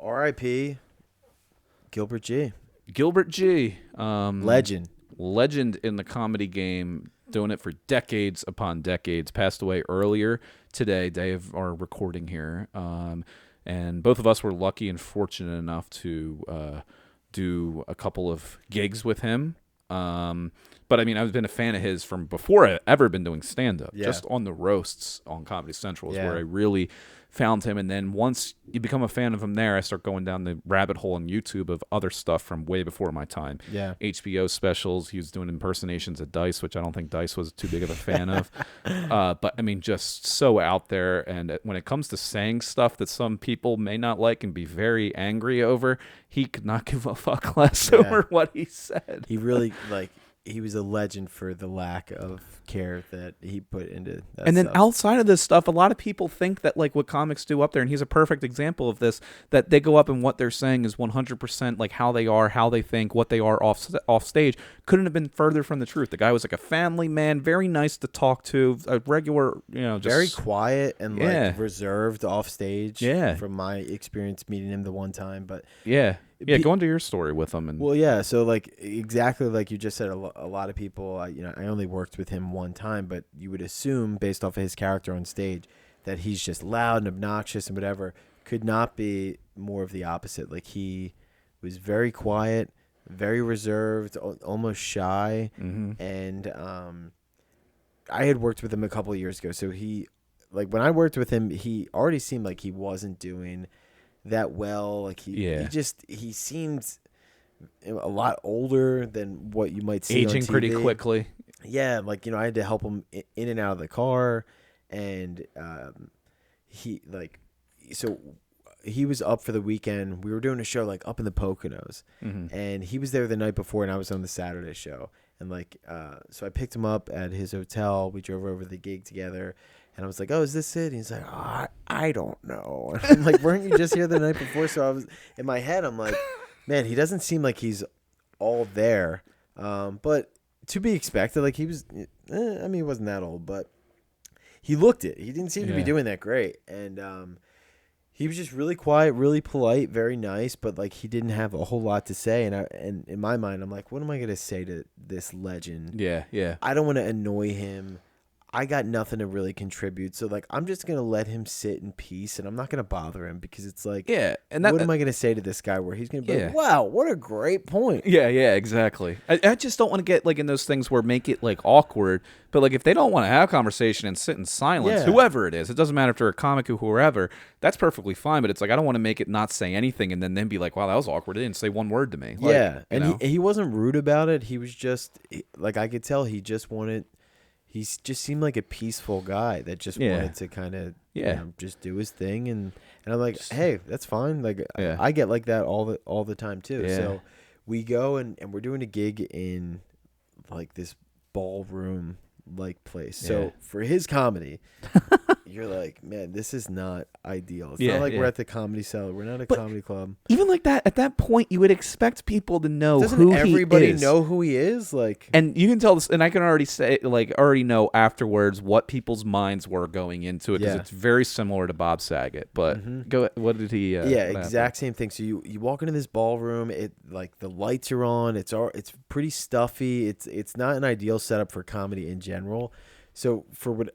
R.I.P. Gilbert G. Gilbert G. Legend in the comedy game, doing it for decades upon decades. Passed away earlier today, day of our recording here. And both of us were lucky and fortunate enough to do a couple of gigs with him. But I mean, I've been a fan of his from before I ever been doing stand-up. Yeah. Just on the roasts on Comedy Central is Yeah. where I really found him. And then once you become a fan of him there, I start going down the rabbit hole on YouTube of other stuff from way before my time. Yeah. HBO specials. He was doing impersonations at Dice, which I don't think Dice was too big of a fan of. But I mean, just so out there. And when it comes to saying stuff that some people may not like and be very angry over, he could not give a fuck less over what he said. He really he was a legend for the lack of care that he put into that and then stuff. outside of this stuff, a lot of people think that like what comics do up there, and he's a perfect example of this, that they go up and what they're saying is 100% like how they are, how they think, what they are off stage. Couldn't have been further from the truth. The guy was like a family man, very nice to talk to, a regular, just very quiet and like reserved off stage. Yeah. From my experience meeting him the one time, but go into your story with him. And well, yeah. So like exactly like you just said, a lot of people. I only worked with him one time, but you would assume based off of his character on stage that he's just loud and obnoxious and whatever. Could not be more of the opposite. Like he was very quiet, very reserved, almost shy, and I had worked with him a couple of years ago. So he, like when I worked with him, he already seemed like he wasn't doing that well. Like he seemed a lot older than what you might see aging on TV. pretty quickly. Yeah, like I had to help him in and out of the car, and he was up for the weekend. We were doing a show like up in the Poconos, and he was there the night before, and I was on the Saturday show. And so I picked him up at his hotel. We drove over to the gig together. And I was like, "Oh, is this it?" And he's like, "Oh, I don't know." And I'm like, "Weren't you just here the night before?" So I was in my head. I'm like, "Man, he doesn't seem like he's all there." But to be expected. Like he was. He wasn't that old, but he looked it. He didn't seem to be doing that great, and he was just really quiet, really polite, very nice. But like he didn't have a whole lot to say. And in my mind, I'm like, "What am I gonna say to this legend?" Yeah. I don't want to annoy him. I got nothing to really contribute. So, like, I'm just going to let him sit in peace, and I'm not going to bother him because it's like, and what am I going to say to this guy where he's going to be like, wow, what a great point. Yeah, exactly. I just don't want to get, like, in those things where make it, like, awkward. But, like, if they don't want to have a conversation and sit in silence, whoever it is, it doesn't matter if they're a comic or whoever, that's perfectly fine. But it's like, I don't want to make it not say anything and then be like, wow, that was awkward. They didn't say one word to me. Like, yeah, and he wasn't rude about it. He was just, like, I could tell he just wanted... He just seemed like a peaceful guy that just wanted to kind of just do his thing, and I'm like, hey, that's fine. Like I get like that all the time too. Yeah. So we go and we're doing a gig in like this ballroom like place. So for his comedy, you're like, man, this is not ideal. It's not like we're at the Comedy Cellar. We're not a comedy club. Even like that, at that point, you would expect people to know Doesn't who everybody he is. know who he is? Like, and you can tell this, and I can already know afterwards what people's minds were going into it because it's very similar to Bob Saget. But go, what did he? Exact same thing. So you walk into this ballroom. It like the lights are on. It's pretty stuffy. It's not an ideal setup for comedy in general. So for what.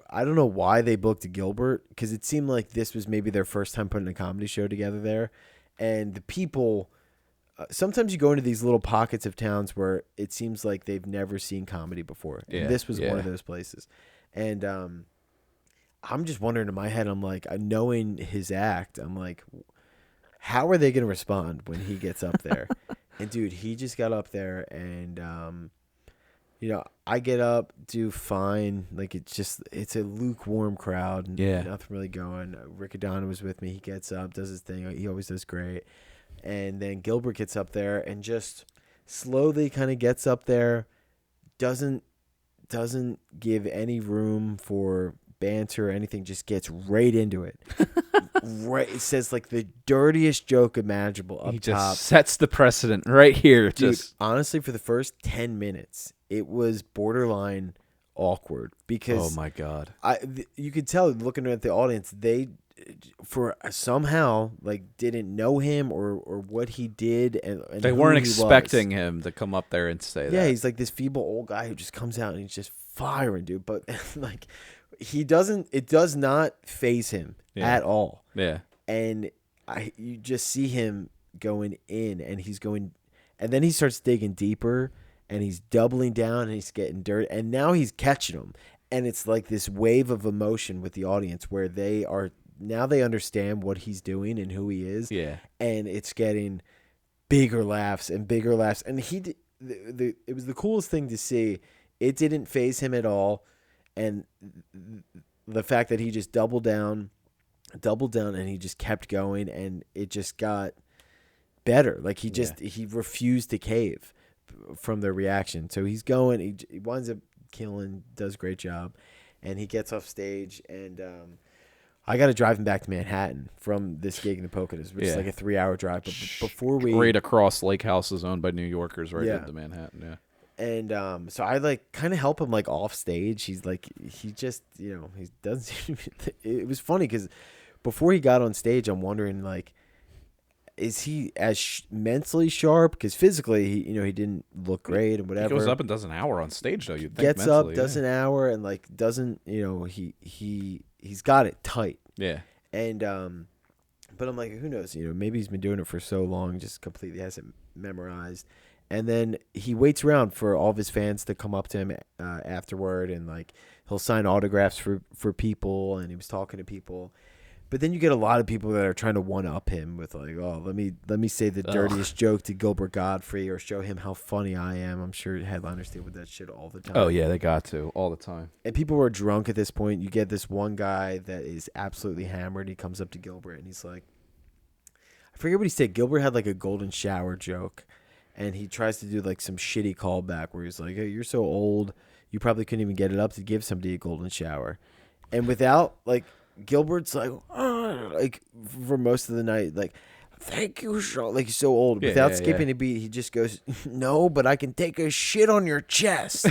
I don't know why they booked Gilbert because it seemed like this was maybe their first time putting a comedy show together there. And the people, sometimes you go into these little pockets of towns where it seems like they've never seen comedy before. And this was one of those places. And I'm just wondering in my head, I'm like, knowing his act, I'm like, how are they going to respond when he gets up there? And dude, he just got up there and, I get up, do fine. Like it's a lukewarm crowd. Nothing really going. Rick Adana was with me. He gets up, does his thing. He always does great. And then Gilbert gets up there and just slowly kind of gets up there. Doesn't give any room for banter or anything. Just gets right into it. Right, it says like the dirtiest joke imaginable up he top. Just sets the precedent right here. Dude, honestly, for the first 10 minutes, it was borderline awkward because oh my god, you could tell looking at the audience, they for somehow like didn't know him or what he did, and They who weren't he was. expecting him to come up there and say that. Yeah, he's like this feeble old guy who just comes out and he's just firing, dude. But like, he doesn't. It does not faze him at all. Yeah. And you just see him going in, and he's going, and then he starts digging deeper, and he's doubling down, and he's getting dirt, and now he's catching them, and it's like this wave of emotion with the audience where they understand what he's doing and who he is. Yeah. And it's getting bigger laughs and bigger laughs, and it was the coolest thing to see. It didn't faze him at all, and the fact that he just doubled down, and he just kept going, and it just got better. Like he refused to cave from their reaction. So he's going. He winds up killing. Does a great job, and he gets off stage, and I got to drive him back to Manhattan from this gig in the Poconos, which is like a 3-hour drive. But before we right across lake houses owned by New Yorkers, right into Manhattan. Yeah. And so I like kind of help him like off stage. He's like, he just, he doesn't. It was funny because before he got on stage, I'm wondering like, is he as mentally sharp? Because physically, he didn't look great and whatever. He goes up and does an hour on stage though. You gets up, does an hour, and like doesn't. He's got it tight. Yeah. And but I'm like, who knows? Maybe he's been doing it for so long, just completely hasn't memorized. And then he waits around for all of his fans to come up to him afterward, and like he'll sign autographs for people, and he was talking to people. But then you get a lot of people that are trying to one up him with like, oh, let me say the dirtiest joke to Gilbert Gottfried or show him how funny I am. I'm sure headliners deal with that shit all the time. Oh yeah, they got to all the time. And people were drunk at this point. You get this one guy that is absolutely hammered. He comes up to Gilbert and he's like, I forget what he said. Gilbert had like a golden shower joke. And he tries to do like some shitty callback where he's like, hey, you're so old, you probably couldn't even get it up to give somebody a golden shower. And without, like, Gilbert's like, like for most of the night, like, thank you, so like he's so old. Without skipping a beat, he just goes, no, but I can take a shit on your chest.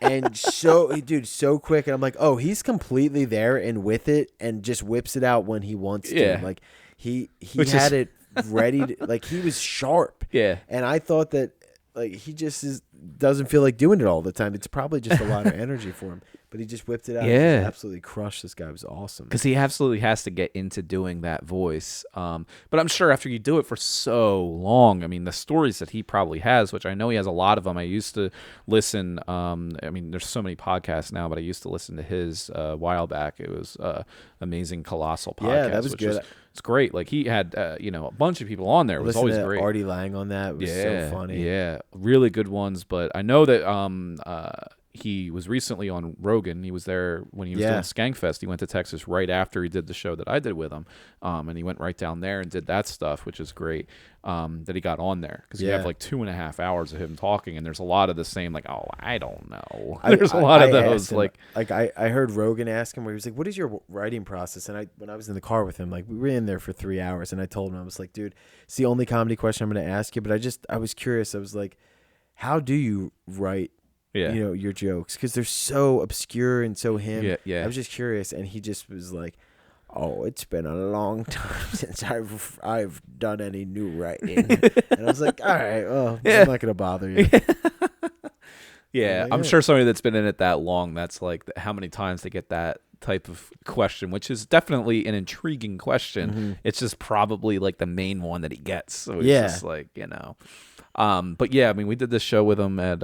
And so quick. And I'm like, oh, he's completely there and with it and just whips it out when he wants to. Like, he had it ready to, like he was sharp. Yeah. And I thought that like he just doesn't feel like doing it all the time. It's probably just a lot of energy for him. But he just whipped it out. Yeah. And absolutely crushed. This guy was awesome. Because he absolutely has to get into doing that voice. But I'm sure after you do it for so long, I mean, the stories that he probably has, which I know he has a lot of them. I used to listen. I mean, there's so many podcasts now, but I used to listen to his a while back. It was Amazing Colossal Podcast. Yeah, that was good. It's great. Like he had, a bunch of people on there. It was always great. Artie Lang on that. It was so funny. Yeah, really good ones. But I know that he was recently on Rogan. He was there when he was doing Skankfest. He went to Texas right after he did the show that I did with him. And he went right down there and did that stuff, which is great that he got on there. Because you have like 2.5 hours of him talking, and there's a lot of the same, like, oh, I don't know. There's a lot of those. Like I heard Rogan ask him where he was like, what is your writing process? And when I was in the car with him, like we were in there for 3 hours, and I told him, I was like, dude, it's the only comedy question I'm going to ask you. But I was curious. I was like, how do you write your jokes? Because they're so obscure and so him. I was just curious, and he just was like, oh, it's been a long time since I've done any new writing. And I was like, all right, well, I'm not going to bother you. I'm sure somebody that's been in it that long, that's like how many times they get that type of question, which is definitely an intriguing question. Mm-hmm. It's just probably like the main one that he gets. So it's just like, but yeah, I mean, we did this show with him at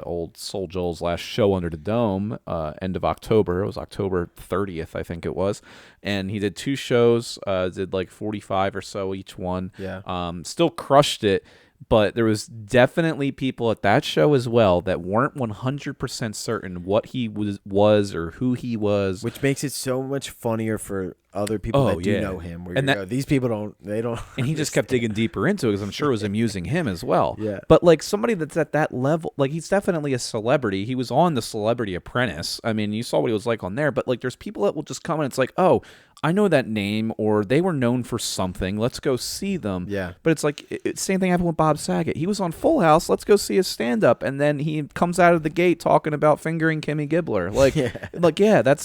old Soul Joel's last show under the dome, end of October. It was October 30th, I think it was. And he did 2 shows, did like 45 or so each one. Yeah. Still crushed it. But there was definitely people at that show as well that weren't 100% certain what he was or who he was. Which makes it so much funnier for other people that do know him. Where you go, these people don't. And he just kept digging deeper into it because I'm sure it was amusing him as well. Yeah. But like somebody that's at that level, like he's definitely a celebrity. He was on The Celebrity Apprentice. I mean, you saw what he was like on there. But like there's people that will just come and it's like, oh, I know that name, or they were known for something. Let's go see them. Yeah. But it's like, same thing happened with Bob Saget. He was on Full House. Let's go see his stand-up. And then he comes out of the gate talking about fingering Kimmy Gibbler. Like,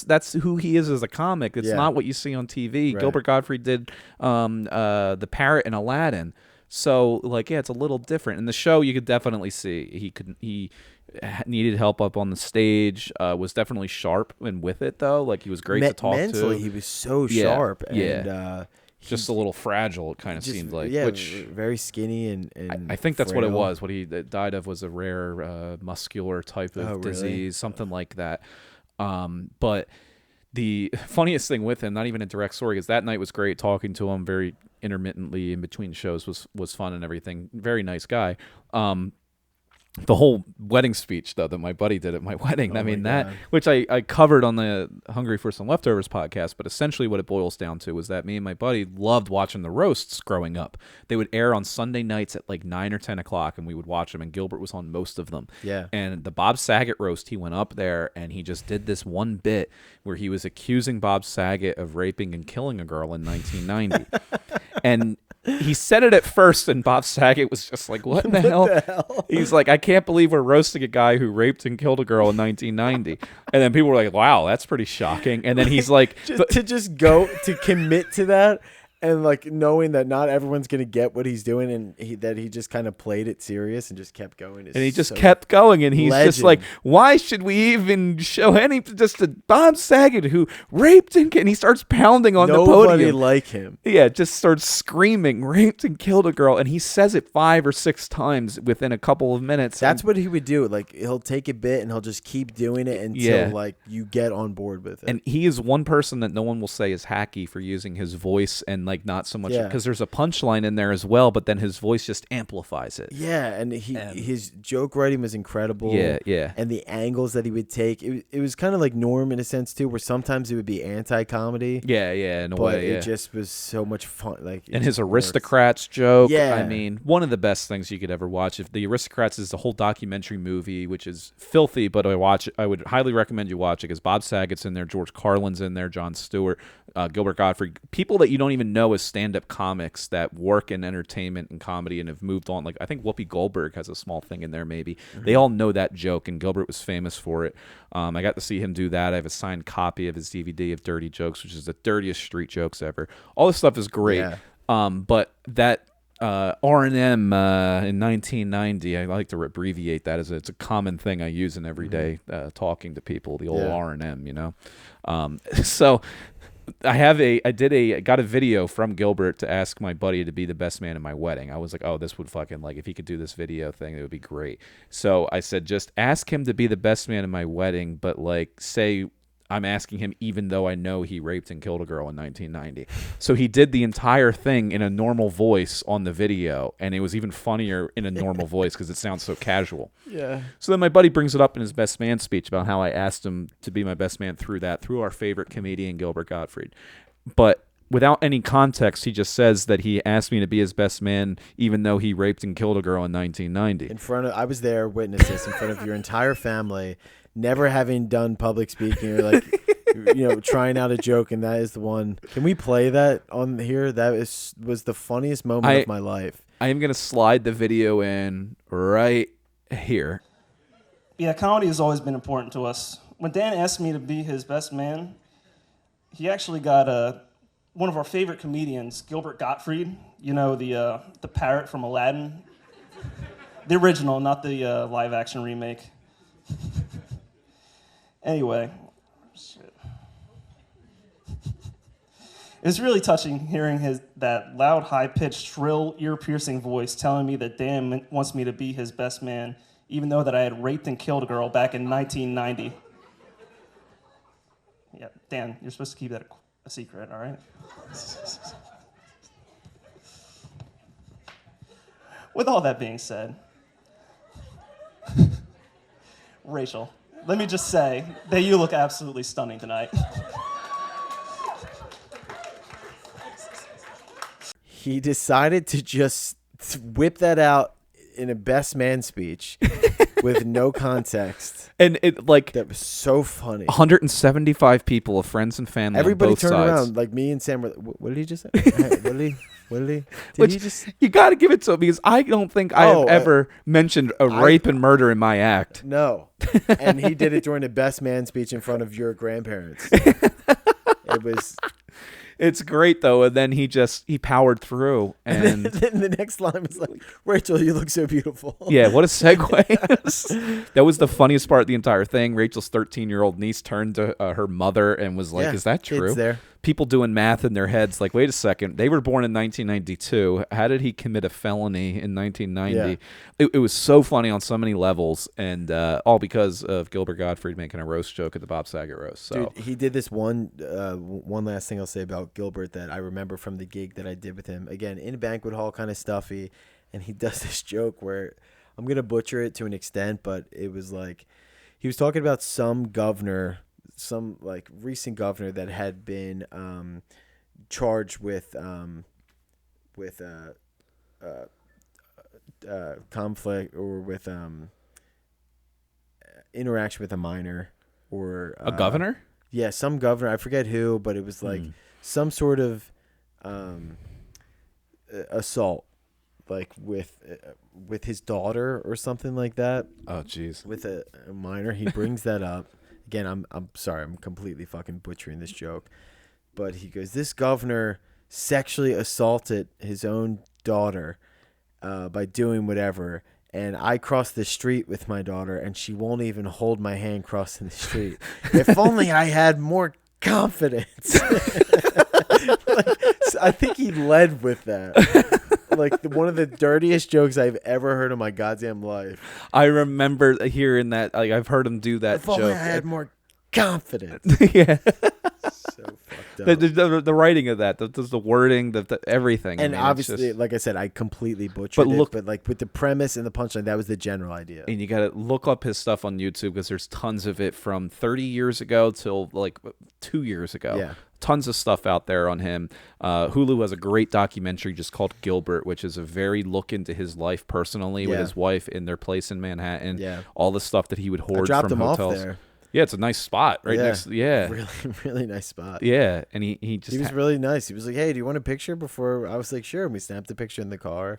that's who he is as a comic. It's not what you see on TV. Right. Gilbert Gottfried did the Parrot in Aladdin. So, like, it's a little different. In the show, you could definitely see he needed help up on the stage, was definitely sharp and with it, though. Like, he was great to talk mentally, to. he was so sharp. And, just a little fragile, it kind of seemed like. Yeah, which, very skinny and I think that's frail. what it was. What he died of was a rare muscular type of disease, something like that. But the funniest thing with him, not even a direct story, is that night was great talking to him very intermittently in between shows was fun and everything. Very nice guy. The whole wedding speech, though, that my buddy did at my wedding, which I covered on the Hungry for Some Leftovers podcast, but essentially what it boils down to was that me and my buddy loved watching the roasts growing up. They would air on Sunday nights at like 9 or 10 o'clock, and we would watch them, and Gilbert was on most of them. Yeah. And the Bob Saget roast, he went up there, and he just did this one bit where he was accusing Bob Saget of raping and killing a girl in 1990. And he said it at first, and Bob Saget was just like, what in the hell? He's like, I can't believe we're roasting a guy who raped and killed a girl in 1990. And then people were like, wow, that's pretty shocking. And then he's like... to commit to that, and like knowing that not everyone's going to get what he's doing, and he just kind of played it serious and just kept going. And he just kept going, and he's just like, why should we even show just a Bob Saget who raped and he starts pounding on the podium. Nobody like him. Yeah, just starts screaming, raped and killed a girl, and he says it 5 or 6 times within a couple of minutes. That's what he would do. Like, he'll take a bit and he'll just keep doing it until like you get on board with it. And he is one person that no one will say is hacky for using his voice, and like not so much because there's a punchline in there as well, but then his voice just amplifies it. Yeah, and his joke writing was incredible. Yeah. And the angles that he would take, it was kind of like Norm in a sense too, where sometimes it would be anti-comedy. Yeah, in a way. It just was so much fun. Like, and his Aristocrats joke. Yeah. I mean, one of the best things you could ever watch. If the Aristocrats is the whole documentary movie, which is filthy, but I would highly recommend you watch it because Bob Saget's in there, George Carlin's in there, Jon Stewart, Gilbert Gottfried, people that you don't even know as stand-up comics that work in entertainment and comedy and have moved on. Like, I think Whoopi Goldberg has a small thing in there maybe. Mm-hmm. They all know that joke, and Gilbert was famous for it. I got to see him do that. I have a signed copy of his DVD of Dirty Jokes, which is the dirtiest street jokes ever. All this stuff is great. Yeah. But that R&M in 1990, I like to abbreviate that as it's a common thing I use in everyday talking to people, the old R&M, you know. So I got a video from Gilbert to ask my buddy to be the best man in my wedding. I was like, oh, this would fucking, like, if he could do this video thing, it would be great. So I said, just ask him to be the best man in my wedding, but like say I'm asking him even though I know he raped and killed a girl in 1990. So he did the entire thing in a normal voice on the video, and it was even funnier in a normal voice because it sounds so casual. Yeah. So then my buddy brings it up in his best man speech about how I asked him to be my best man through our favorite comedian, Gilbert Gottfried. But without any context, he just says that he asked me to be his best man even though he raped and killed a girl in 1990. I was there, witness this in front of your entire family, never having done public speaking. You're like, trying out a joke, and that is the one. Can we play that on here? That was the funniest moment of my life. I am going to slide the video in right here. Yeah, comedy has always been important to us. When Dan asked me to be his best man, he actually got one of our favorite comedians, Gilbert Gottfried, the parrot from Aladdin. The original, not the live-action remake. Anyway, shit. It was really touching hearing that loud, high-pitched, shrill, ear-piercing voice telling me that Dan wants me to be his best man, even though that I had raped and killed a girl back in 1990. Yeah, Dan, you're supposed to keep that a secret, all right? With all that being said, Rachel, let me just say that you look absolutely stunning tonight. He decided to just whip that out in a best man speech with no context. And it like That was so funny. 175 people of friends and family. Everybody on both turned sides. around, like me and Sam were. What did he just say? Hey, what did he? Which He just? you got to give it to him because I don't think I have ever mentioned a rape and murder in my act. No. And he did it during the best man speech in front of your grandparents. It was. It's great though, and then he powered through, and then the next line was like, "Rachel, you look so beautiful." yeah, what a segue! That was the funniest part of the entire thing. Rachel's 13-year-old niece turned to her mother and was like, Yeah, "Is that true?" it's there. People doing math in their heads, like, "Wait a second, they were born in 1992. How did he commit a felony in 1990?" Yeah. It was so funny on so many levels, and all because of Gilbert Gottfried making a roast joke at the Bob Saget roast. So Dude, he did this one last thing I'll say about Gilbert that I remember from the gig that I did with him. Again, in a banquet hall, kind of stuffy, and he does this joke where I'm gonna butcher it to an extent, but it was like he was talking about some governor, some like recent governor that had been charged with conflict or with interaction with a minor or a governor. Yeah, some governor. I forget who, but it was like some sort of assault, like with his daughter or something like that. Oh, jeez. With a minor, he brings that up. Again, I'm sorry, I'm completely fucking butchering this joke, but he goes, "This governor sexually assaulted his own daughter by doing whatever." And I cross the street with my daughter, and she won't even hold my hand crossing the street. If only I had more confidence. I think he led with that. Like one of the dirtiest jokes I've ever heard in my goddamn life. I remember hearing that. Like I've heard him do that If joke. only I had more confidence. Yeah. So fucked up. The writing of that, the wording, the everything. And I mean, obviously, just, like I said, I completely butchered But look- it. But like with the premise and the punchline, that was the general idea. and you got to look up his stuff on YouTube because there's tons of it from 30 years ago till like 2 years ago. Yeah. Tons of stuff out there on him. Hulu has a great documentary just called Gilbert, which is a very look into his life personally with Yeah. his wife in their place in Manhattan. Yeah. All the stuff that he would I hoard dropped from him hotels. off there. Yeah, it's a nice spot right Yeah. next. Yeah. Really, really nice spot. Yeah, and he just He was really nice. He was like, "Hey, do you want a picture?" Before I was like, "Sure." And we snapped a picture in the car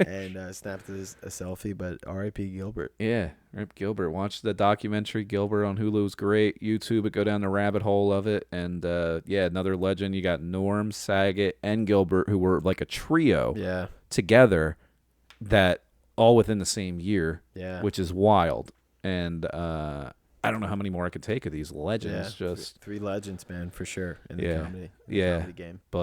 and snapped a selfie. But R.I.P. Gilbert. Yeah, Rip Gilbert. Watch the documentary Gilbert on Hulu is great. YouTube it, go down the rabbit hole of it, and yeah, another legend. You got Norm, Saget, and Gilbert, who were like a trio Yeah, together, that all within the same year, yeah. which is wild. And I don't know how many more I could take of these legends. Yeah, Just three legends, man, for sure in the Yeah. comedy, Yeah. comedy game.